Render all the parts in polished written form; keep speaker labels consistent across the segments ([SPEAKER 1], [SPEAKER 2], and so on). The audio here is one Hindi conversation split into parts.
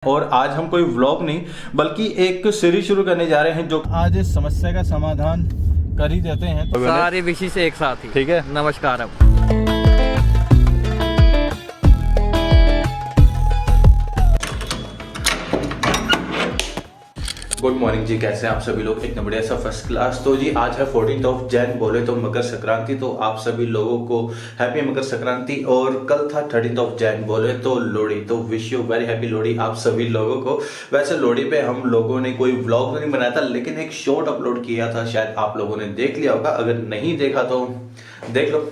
[SPEAKER 1] और आज हम कोई व्लॉग नहीं बल्कि एक सीरीज शुरू करने जा रहे हैं जो आज इस समस्या का समाधान कर ही देते हैं। तो
[SPEAKER 2] सारे विषय से एक साथ ही।
[SPEAKER 1] ठीक है,
[SPEAKER 2] नमस्कार।
[SPEAKER 1] गुड मॉर्निंग जी, कैसे हैं आप सभी लोग? एकदम बढ़िया सा फर्स्ट क्लास। तो जी आज है 14 जैन, बोले तो मकर संक्रांति। तो आप सभी लोगों को हैप्पी मकर संक्रांति। और कल था 13 जैन, बोले तो लोहड़ी। तो wish you very happy Lohri आप सभी लोगों को। वैसे लोहड़ी पे हम लोगों ने कोई व्लॉग नहीं बनाया था, लेकिन एक शॉर्ट अपलोड किया था, शायद आप लोगों ने देख लिया होगा। अगर नहीं देखा तो देख लो। तो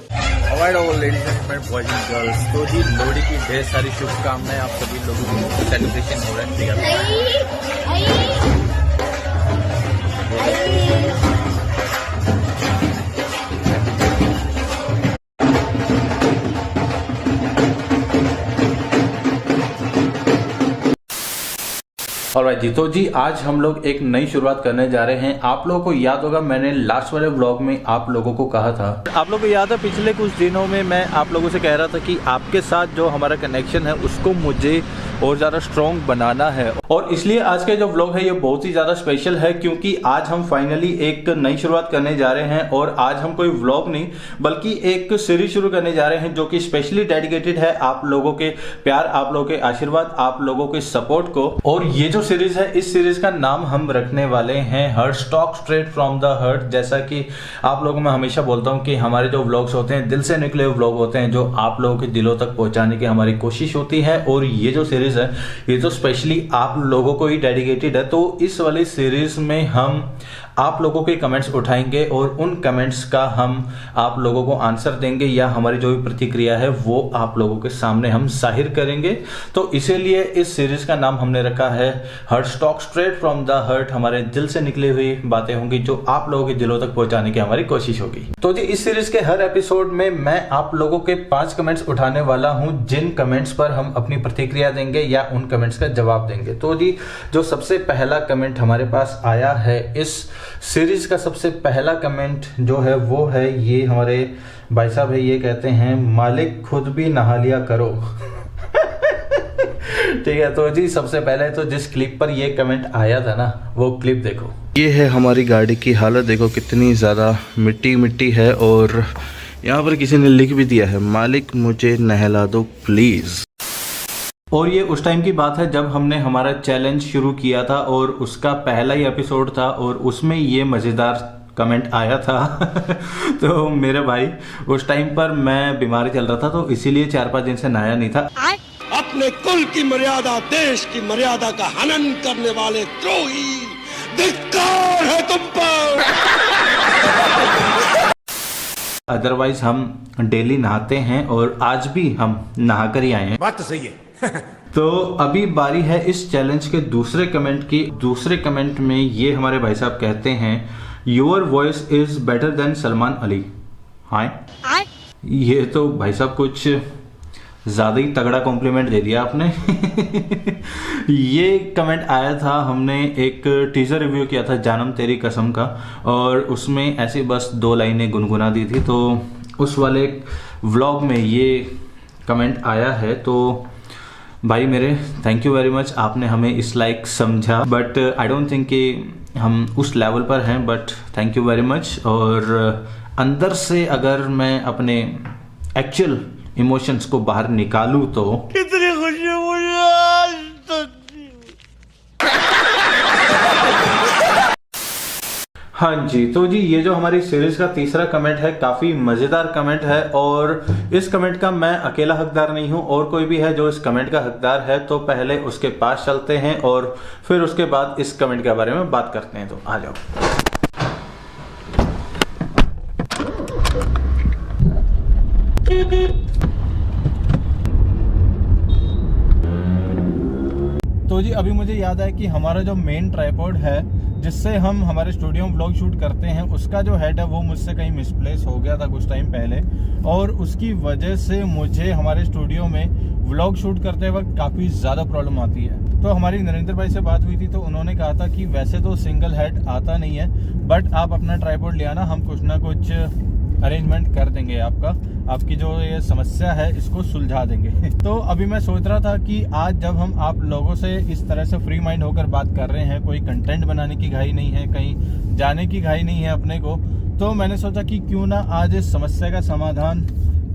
[SPEAKER 1] जी लोहड़ी की ढेर सारी शुभकामनाएं आप सभी लोगों को। सेलिब्रेशन हो रहा है। ऑलराइट जी, तो जी आज हम लोग एक नई शुरुआत करने जा रहे हैं। आप लोगों को याद होगा मैंने लास्ट वाले व्लॉग में आप लोगों को कहा था, आप लोगों को याद है पिछले कुछ दिनों में मैं आप लोगों से कह रहा था कि आपके साथ जो हमारा कनेक्शन है उसको मुझे और ज़्यादा स्ट्रॉन्ग बनाना है। और इसलिए आज का जो व्लॉग है ये बहुत ही ज़्यादा स्पेशल है, क्योंकि आज हम फाइनली एक नई शुरुआत करने जा रहे हैं। और आज हम कोई व्लॉग नहीं बल्कि एक सीरीज शुरू करने जा रहे हैं जो कि स्पेशली डेडिकेटेड है आप लोगों के प्यार, आप लोगों के आशीर्वाद, आप लोगों के सपोर्ट को। और ये जो सीरीज है, इस सीरीज का नाम हम रखने वाले हैं heart talk straight from the heart. जैसा कि आप लोगों में हमेशा बोलता हूं कि हमारे जो व्लॉग्स होते हैं दिल से निकले हुए व्लॉग होते हैं, जो आप लोगों के दिलों तक पहुंचाने की हमारी कोशिश होती है। और ये जो सीरीज है ये तो स्पेशली आप लोगों को ही डेडिकेटेड है। तो इस वाली सीरीज में हम आप लोगों के कमेंट्स उठाएंगे और उन कमेंट्स का हम आप लोगों को आंसर देंगे, या हमारी जो भी प्रतिक्रिया है वो आप लोगों के सामने हम जाहिर करेंगे। तो इसीलिए इस सीरीज का नाम हमने रखा है heart talk straight from the heart. हमारे दिल से निकली हुई बातें होंगी जो आप लोगों के दिलों तक पहुंचाने की हमारी कोशिश होगी। तो जी इस सीरीज के हर एपिसोड में मैं आप लोगों के 5 कमेंट्स उठाने वाला हूं, जिन कमेंट्स पर हम अपनी प्रतिक्रिया देंगे या उन कमेंट्स का जवाब देंगे। तो जी जो सबसे पहला कमेंट हमारे पास आया है, इस सीरीज का सबसे पहला कमेंट जो है वो है, ये हमारे भाई साहब है, ये कहते हैं मालिक खुद भी नहा लिया करो। ठीक है, तो जी सबसे पहले तो जिस क्लिप पर ये कमेंट आया था ना वो क्लिप देखो। ये है हमारी गाड़ी की हालत, देखो कितनी ज़्यादा मिट्टी मिट्टी है। और यहाँ पर किसी ने लिख भी दिया है, मालिक मुझे नहला दो प्लीज़। और ये उस टाइम की बात है जब हमने हमारा चैलेंज शुरू किया था और उसका पहला ही एपिसोड था और उसमें ये मज़ेदार कमेंट आया था। तो मेरे भाई उस टाइम पर मैं बीमारी चल रहा था, तो इसीलिए 4-5 दिन से नहाया नहीं था।
[SPEAKER 3] अपने कुल की मर्यादा, देश की मर्यादा का हनन करने वाले द्रोही, धिक्कार है तुम पर।
[SPEAKER 1] अदरवाइज हम डेली नहाते हैं और आज भी हम नहा कर ही आए हैं।
[SPEAKER 3] बात तो सही है।
[SPEAKER 1] तो अभी बारी है इस चैलेंज के दूसरे कमेंट की। दूसरे कमेंट में ये हमारे भाई साहब कहते हैं, your voice is better than Salman Ali. हाय, ये तो भाई साहब कुछ ज़्यादा ही तगड़ा कॉम्प्लीमेंट दे दिया आपने। ये कमेंट आया था, हमने एक टीजर रिव्यू किया था जानम तेरी कसम का, और उसमें ऐसी बस 2 लाइनें गुनगुना दी थी। तो उस वाले व्लॉग में ये कमेंट आया है। तो भाई मेरे थैंक यू वेरी मच, आपने हमें इस लाइक समझा, बट आई डोंट थिंक कि हम उस लेवल पर हैं, but thank you very much. और अंदर से अगर मैं अपने एक्चुअल इमोशंस को बाहर निकालूं तो
[SPEAKER 3] कितनी खुशी मुझे आज तक।
[SPEAKER 1] हाँ जी, तो जी ये जो हमारी सीरीज का तीसरा कमेंट है काफी मजेदार कमेंट है। और इस कमेंट का मैं अकेला हकदार नहीं हूं, और कोई भी है जो इस कमेंट का हकदार है। तो पहले उसके पास चलते हैं और फिर उसके बाद इस कमेंट के बारे में बात करते हैं। तो आ जाओ। तो जी अभी मुझे याद है कि हमारा जो मेन ट्राइपॉड है जिससे हम हमारे स्टूडियो में व्लॉग शूट करते हैं, उसका जो हेड है वो मुझसे कहीं मिसप्लेस हो गया था कुछ टाइम पहले, और उसकी वजह से मुझे हमारे स्टूडियो में व्लॉग शूट करते वक्त काफ़ी ज़्यादा प्रॉब्लम आती है। तो हमारी नरेंद्र भाई से बात हुई थी, तो उन्होंने कहा था कि वैसे तो सिंगल हेड आता नहीं है, बट आप अपना ट्राइपॉड ले आना, हम कुछ ना कुछ अरेंजमेंट कर देंगे आपकी जो ये समस्या है इसको सुलझा देंगे। तो अभी मैं सोच रहा था कि आज जब हम आप लोगों से इस तरह से फ्री माइंड होकर बात कर रहे हैं, कोई कंटेंट बनाने की घाई नहीं है, कहीं जाने की घाई नहीं है अपने को, तो मैंने सोचा कि क्यों ना आज इस समस्या का समाधान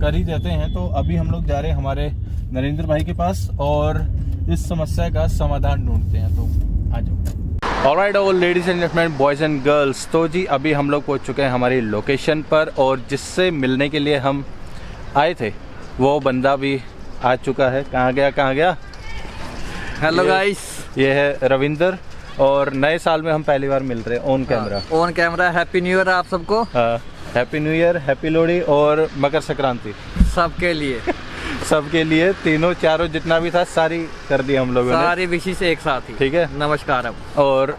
[SPEAKER 1] कर ही देते हैं। तो अभी हम लोग जा रहे हैं हमारे नरेंद्र भाई के पास और इस समस्या का समाधान ढूंढते हैं। तो आ जाओ। Alright all ladies and gentleman, boys and girls, तो जी अभी हम लोग पहुंच चुके हैं हमारी लोकेशन पर और जिससे मिलने के लिए हम आए थे वो बंदा भी आ चुका है। कहाँ गया?
[SPEAKER 2] हेलो गाइस,
[SPEAKER 1] ये है रविंदर और नए साल में हम पहली बार मिल रहे हैं on camera.
[SPEAKER 2] Happy new year आप सबको।
[SPEAKER 1] Happy new year, happy Lohri और मकर संक्रांति सबके लिए तीनों चारों जितना भी था सारी कर दी हम लोगों ने,
[SPEAKER 2] सारी विशेष एक साथ ही।
[SPEAKER 1] ठीक है,
[SPEAKER 2] नमस्कार।
[SPEAKER 1] और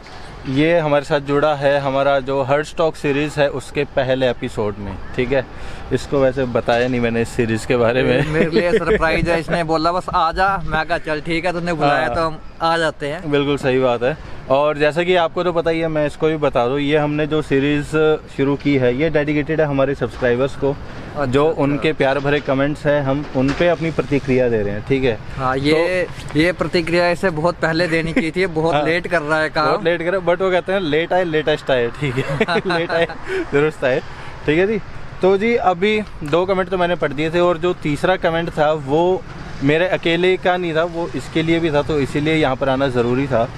[SPEAKER 1] ये हमारे साथ जुड़ा है हमारा जो हर्ट स्टॉक सीरीज है उसके पहले एपिसोड में। ठीक है, इसको वैसे बताया नहीं मैंने इस सीरीज के बारे में।
[SPEAKER 2] मेरे लिए सरप्राइज है, इसने बोला बस आ जा, मैं कहा चल ठीक है, तुमने बुलाया तो हम आ जाते हैं।
[SPEAKER 1] बिल्कुल सही बात है। और जैसा कि आपको तो पता ही है, मैं इसको भी बता दूं, ये हमने जो सीरीज शुरू की है ये डेडिकेटेड है हमारे सब्सक्राइबर्स को। जो उनके प्यार भरे कमेंट्स हैं हम उन पे अपनी प्रतिक्रिया दे रहे हैं। ठीक है,
[SPEAKER 2] हाँ, ये प्रतिक्रिया इसे बहुत पहले देनी की थी, बहुत लेट कर रहा है काम,
[SPEAKER 1] बहुत लेट कर, बट वो कहते हैं लेट आए लेटेस्ट आए। ठीक है लेट आए दुरुस्त आए। ठीक है जी। तो जी अभी 2 कमेंट तो मैंने पढ़ दिए थे और जो तीसरा कमेंट था वो मेरे अकेले का नहीं था, वो इसके लिए भी था, तो इसीलिए यहाँ पर आना ज़रूरी था।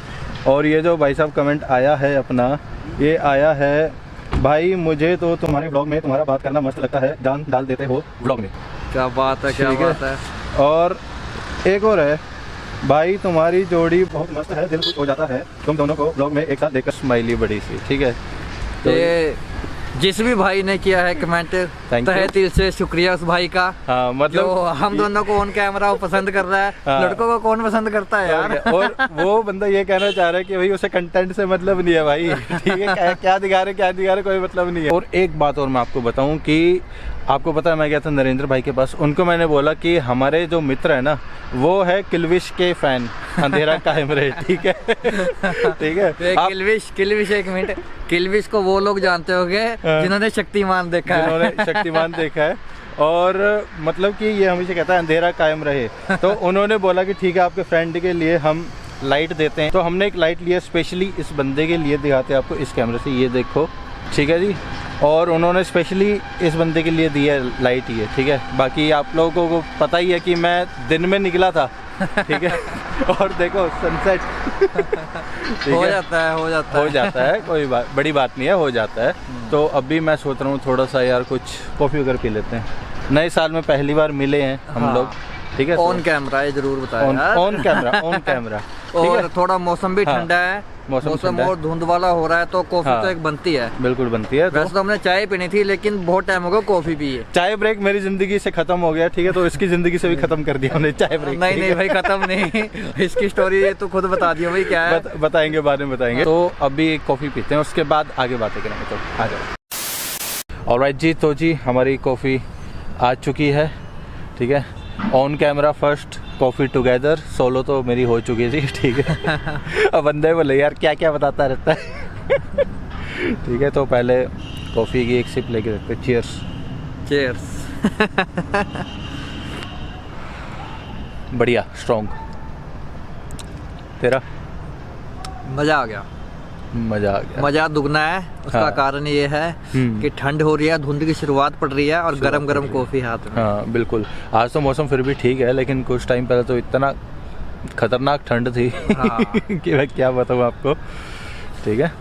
[SPEAKER 1] और ये जो भाई साहब कमेंट आया है अपना, ये आया है, भाई मुझे तो तुम्हारे ब्लॉग में तुम्हारा बात करना मस्त लगता है, जान डाल देते हो ब्लॉग में।
[SPEAKER 2] क्या बात है, क्या बात है। और
[SPEAKER 1] एक और है, भाई तुम्हारी जोड़ी बहुत मस्त है, दिल खुश हो जाता है तुम दोनों को ब्लॉग में एक साथ देखकर। स्माइली बड़ी सी। ठीक है,
[SPEAKER 2] तो ये जिस भी भाई ने किया है कमेंट, तहे दिल से शुक्रिया उस भाई का।
[SPEAKER 1] हाँ, मतलब
[SPEAKER 2] जो हम दोनों को ऑन कैमरा वो पसंद कर रहा है। हाँ। लड़कों को कौन पसंद करता है यार।
[SPEAKER 1] और वो बंदा ये कहना चाह रहा है कि भाई उसे कंटेंट से मतलब नहीं है भाई। ठीक है, क्या दिखा रहे कोई मतलब नहीं है। और एक बात और मैं आपको बताऊं कि आपको पता है मैं गया था नरेंद्र भाई के पास, उनको मैंने बोला कि हमारे जो मित्र है ना वो है किलविश के फैन, अंधेरा कायम रहे। ठीक है ठीक है।
[SPEAKER 2] किलविश एक मिनट, किलविश को वो लोग जानते होंगे जिन्होंने शक्तिमान देखा
[SPEAKER 1] है। और मतलब कि ये हमेशा कहता है अंधेरा कायम रहे। तो उन्होंने बोला कि ठीक है आपके फ्रेंड के लिए हम लाइट देते हैं। तो हमने एक लाइट लिया स्पेशली इस बंदे के लिए, दिखाते हैं आपको इस कैमरे से, ये देखो। ठीक है जी। और उन्होंने स्पेशली इस बंदे के लिए दी है लाइट ये। ठीक है, बाकी आप लोगों को पता ही है कि मैं दिन में निकला था। ठीक है और देखो सनसेट
[SPEAKER 2] हो जाता है,
[SPEAKER 1] कोई बड़ी बात नहीं है, हो जाता है। तो अभी मैं सोच रहा हूँ थोड़ा सा यार कुछ कॉफ़ी वगैरह पी लेते हैं। नए साल में पहली बार मिले हैं हम लोग। ठीक है,
[SPEAKER 2] ऑन कैमरा, ये जरूर बताया
[SPEAKER 1] ऑन कैमरा।
[SPEAKER 2] और थोड़ा मौसम भी ठंडा है, मौसम और धुंध वाला हो रहा है, तो कॉफी तो एक बनती है, बिल्कुल बनती है। वैसे तो हमने चाय पीनी थी लेकिन बहुत टाइम हो गया कॉफी पी है।
[SPEAKER 1] चाय ब्रेक मेरी जिंदगी से खत्म हो गया। ठीक है, तो इसकी जिंदगी से भी खत्म कर दिया हमने चाय ब्रेक।
[SPEAKER 2] नहीं भाई खत्म नहीं, इसकी स्टोरी तो खुद बता दिया भाई क्या है।
[SPEAKER 1] बताएंगे बाद में बताएंगे। तो अभी कॉफी पीते हैं, उसके बाद आगे बातें करेंगे। तो आ जाओ। ऑलराइट जी, तो जी हमारी कॉफी आ चुकी है। ठीक है, on camera first coffee together, solo तो मेरी हो चुकी थी। ठीक है अब बंदे बोले यार क्या क्या बताता रहता है। ठीक है, तो पहले कॉफ़ी की एक सिप लेके रखते। चीयर्स। बढ़िया स्ट्रॉन्ग। तेरा?
[SPEAKER 2] मज़ा आ गया। मजा दुगना है। उसका
[SPEAKER 1] हाँ।
[SPEAKER 2] कारण ये है कि ठंड हो रही है, धुंध की शुरुआत पड़ रही है और गरम गरम कॉफी हाथ में।
[SPEAKER 1] हाँ बिल्कुल। आज तो मौसम फिर भी ठीक है, लेकिन कुछ टाइम पहले तो इतना खतरनाक ठंड थी। हाँ। कि मैं क्या बताऊँ आपको। ठीक है,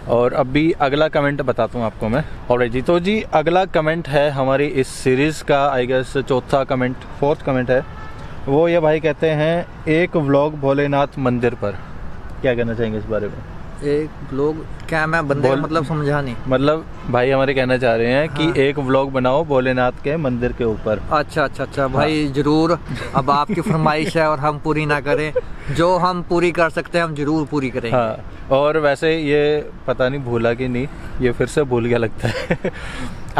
[SPEAKER 1] और अभी अगला कमेंट बताता हूँ आपको मैं। ऑलराइट जी, तो जी अगला कमेंट है हमारी इस सीरीज़ का आई गेस फोर्थ कमेंट है। वो ये भाई कहते हैं, एक व्लॉग भोलेनाथ मंदिर पर। क्या कहना चाहेंगे इस बारे में?
[SPEAKER 2] एक व्लॉग क्या, मैं बंदे का मतलब समझा नहीं।
[SPEAKER 1] मतलब भाई हमारे कहना चाह रहे हैं कि एक व्लॉग बनाओ भोलेनाथ के मंदिर के ऊपर।
[SPEAKER 2] अच्छा भाई हाँ। जरूर। अब आपकी फरमाइश है और हम पूरी ना करें, जो हम पूरी कर सकते हैं हम जरूर पूरी करेंगे।
[SPEAKER 1] हाँ, और वैसे ये पता नहीं भूला कि नहीं, ये फिर से भूल गया लगता है।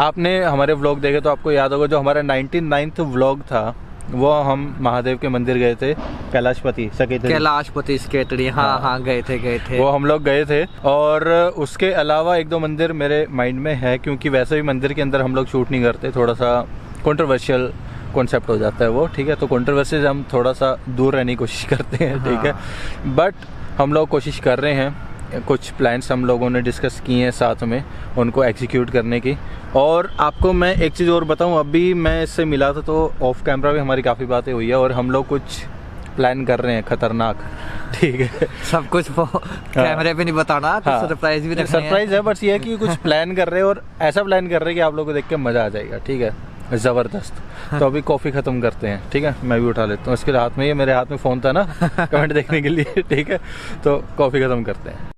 [SPEAKER 1] आपने हमारे व्लॉग देखे तो आपको याद होगा, जो हमारा 99th व्लॉग था वो हम महादेव के मंदिर गए थे, कैलाशपति
[SPEAKER 2] सकेतड़ी। हाँ गए थे
[SPEAKER 1] वो हम लोग गए थे। और उसके अलावा एक दो मंदिर मेरे माइंड में है, क्योंकि वैसे भी मंदिर के अंदर हम लोग शूट नहीं करते, थोड़ा सा कंट्रोवर्शियल कॉन्सेप्ट हो जाता है वो, ठीक है। तो कंट्रोवर्सी से हम थोड़ा सा दूर रहने की कोशिश करते हैं, ठीक है। बट हम लोग कोशिश कर रहे हैं, कुछ प्लान्स हम लोगों ने डिस्कस किए हैं साथ में, उनको एग्जीक्यूट करने की। और आपको मैं एक चीज़ और बताऊं, अभी मैं इससे मिला था तो ऑफ कैमरा भी हमारी काफ़ी बातें हुई है और हम लोग कुछ प्लान कर रहे हैं खतरनाक, ठीक है। सब कुछ
[SPEAKER 2] कैमरे पे नहीं बताना, तो सरप्राइज भी रखना है।
[SPEAKER 1] सरप्राइज है, बस ये है कि कुछ प्लान कर रहे हैं और ऐसा प्लान कर रहे हैं कि आप लोगों को देख के मज़ा आ जाएगा, ठीक है, ज़बरदस्त। तो अभी कॉफ़ी ख़त्म करते हैं, ठीक है, मैं भी उठा लेता हूँ। इसके हाथ में, ये मेरे हाथ में फ़ोन था ना कमेंट देखने के लिए, ठीक है। तो कॉफ़ी ख़त्म करते हैं।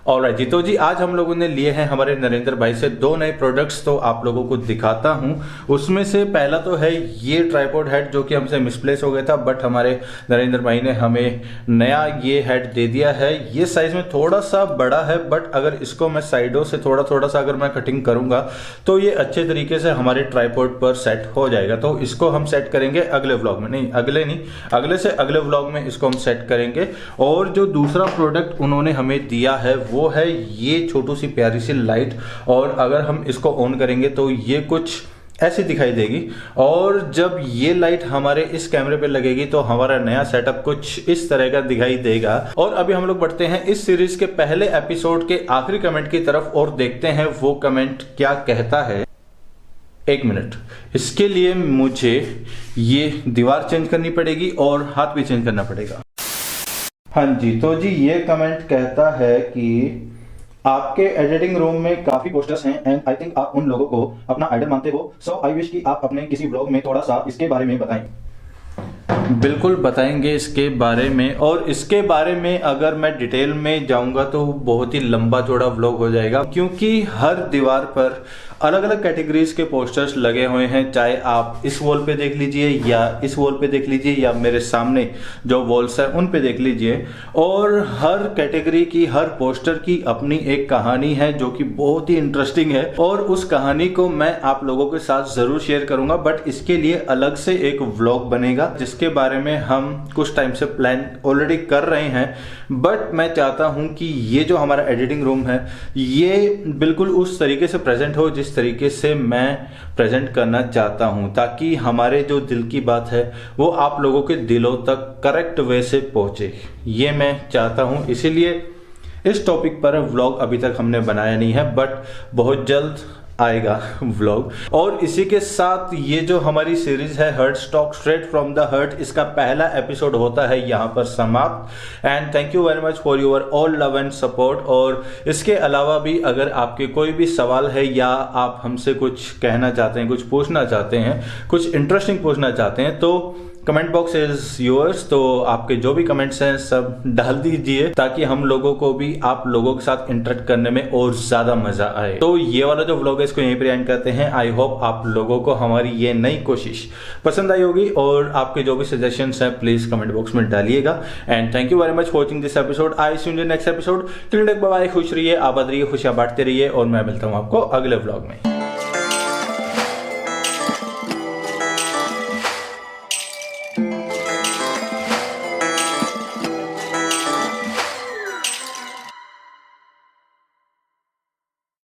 [SPEAKER 1] ऑलराइट जी, तो जी आज हम लोगों ने लिए हैं हमारे नरेंद्र भाई से 2 नए प्रोडक्ट्स, तो आप लोगों को दिखाता हूं। उसमें से पहला तो है ये ट्राइपॉड हेड, जो कि हमसे मिसप्लेस हो गया था, बट हमारे नरेंद्र भाई ने हमें नया ये हेड दे दिया है। ये साइज में थोड़ा सा बड़ा है, बट अगर इसको मैं साइडों से थोड़ा सा अगर मैं कटिंग करूंगा तो ये अच्छे तरीके से हमारे ट्राइपॉड पर सेट हो जाएगा। तो इसको हम सेट करेंगे अगले व्लॉग में, अगले से अगले व्लॉग में इसको हम सेट करेंगे। और जो दूसरा प्रोडक्ट उन्होंने हमें दिया है वो है ये छोटी सी प्यारी सी लाइट, और अगर हम इसको ऑन करेंगे तो ये कुछ ऐसी दिखाई देगी। और जब ये लाइट हमारे इस कैमरे पे लगेगी तो हमारा नया सेटअप कुछ इस तरह का दिखाई देगा। और अभी हम लोग बढ़ते हैं इस सीरीज के पहले एपिसोड के आखिरी कमेंट की तरफ और देखते हैं वो कमेंट क्या कहता है। 1 मिनट, इसके लिए मुझे ये दीवार चेंज करनी पड़ेगी और हाथ भी चेंज करना पड़ेगा। हाँ जी, तो जी ये कमेंट कहता है कि आपके एडिटिंग रूम में काफी पोस्टर्स हैं एंड आई थिंक आप उन लोगों को अपना आइडल मानते हो, सो आई विश कि आप अपने किसी व्लॉग में थोड़ा सा इसके बारे में बताएं। बिल्कुल बताएंगे इसके बारे में, और इसके बारे में अगर मैं डिटेल में जाऊंगा तो बहुत ही लंबा चौड़ा व्लॉग हो जाएगा, क्योंकि हर दीवार पर अलग अलग कैटेगरीज के पोस्टर्स लगे हुए हैं। चाहे आप इस वॉल पे देख लीजिए या इस वॉल पे देख लीजिए या मेरे सामने जो वॉल्स है उन पे देख लीजिए, और हर कैटेगरी की, हर पोस्टर की अपनी एक कहानी है जो कि बहुत ही इंटरेस्टिंग है, और उस कहानी को मैं आप लोगों के साथ जरूर शेयर करूंगा। बट इसके लिए अलग से एक व्लॉग बनेगा जिसके बारे में हम कुछ टाइम से प्लान ऑलरेडी कर रहे हैं। बट मैं चाहता हूं कि ये जो हमारा एडिटिंग रूम है ये बिल्कुल उस तरीके से प्रेजेंट हो जिस तरीके से मैं प्रेजेंट करना चाहता हूं, ताकि हमारे जो दिल की बात है वो आप लोगों के दिलों तक करेक्ट वे से पहुंचे, ये मैं चाहता हूं। इसीलिए इस टॉपिक पर व्लॉग अभी तक हमने बनाया नहीं है, बट बहुत जल्द आएगा व्लॉग। और इसी के साथ ये जो हमारी सीरीज है heart talk straight from the heart, इसका पहला एपिसोड होता है यहाँ पर समाप्त। And thank you very much for your all love and support. और इसके अलावा भी अगर आपके कोई भी सवाल है या आप हमसे कुछ कहना चाहते हैं, कुछ पूछना चाहते हैं, कुछ इंटरेस्टिंग पूछना चाहते हैं, तो कमेंट बॉक्स इज योर्स। तो आपके जो भी कमेंट्स हैं सब डाल दीजिए, ताकि हम लोगों को भी आप लोगों के साथ इंटरेक्ट करने में और ज्यादा मजा आए। तो ये वाला जो व्लॉग है इसको यहीं पर एंड करते हैं। आई होप आप लोगों को हमारी ये नई कोशिश पसंद आई होगी, और आपके जो भी सजेशंस हैं प्लीज कमेंट बॉक्स में डालिएगा। And thank you very much for watching this episode. I see you in the next episode. Till then bye bye, खुश रहिए, आबाद रहिए, खुशियां बांटते रहिए, और मैं मिलता हूं आपको अगले व्लॉग में।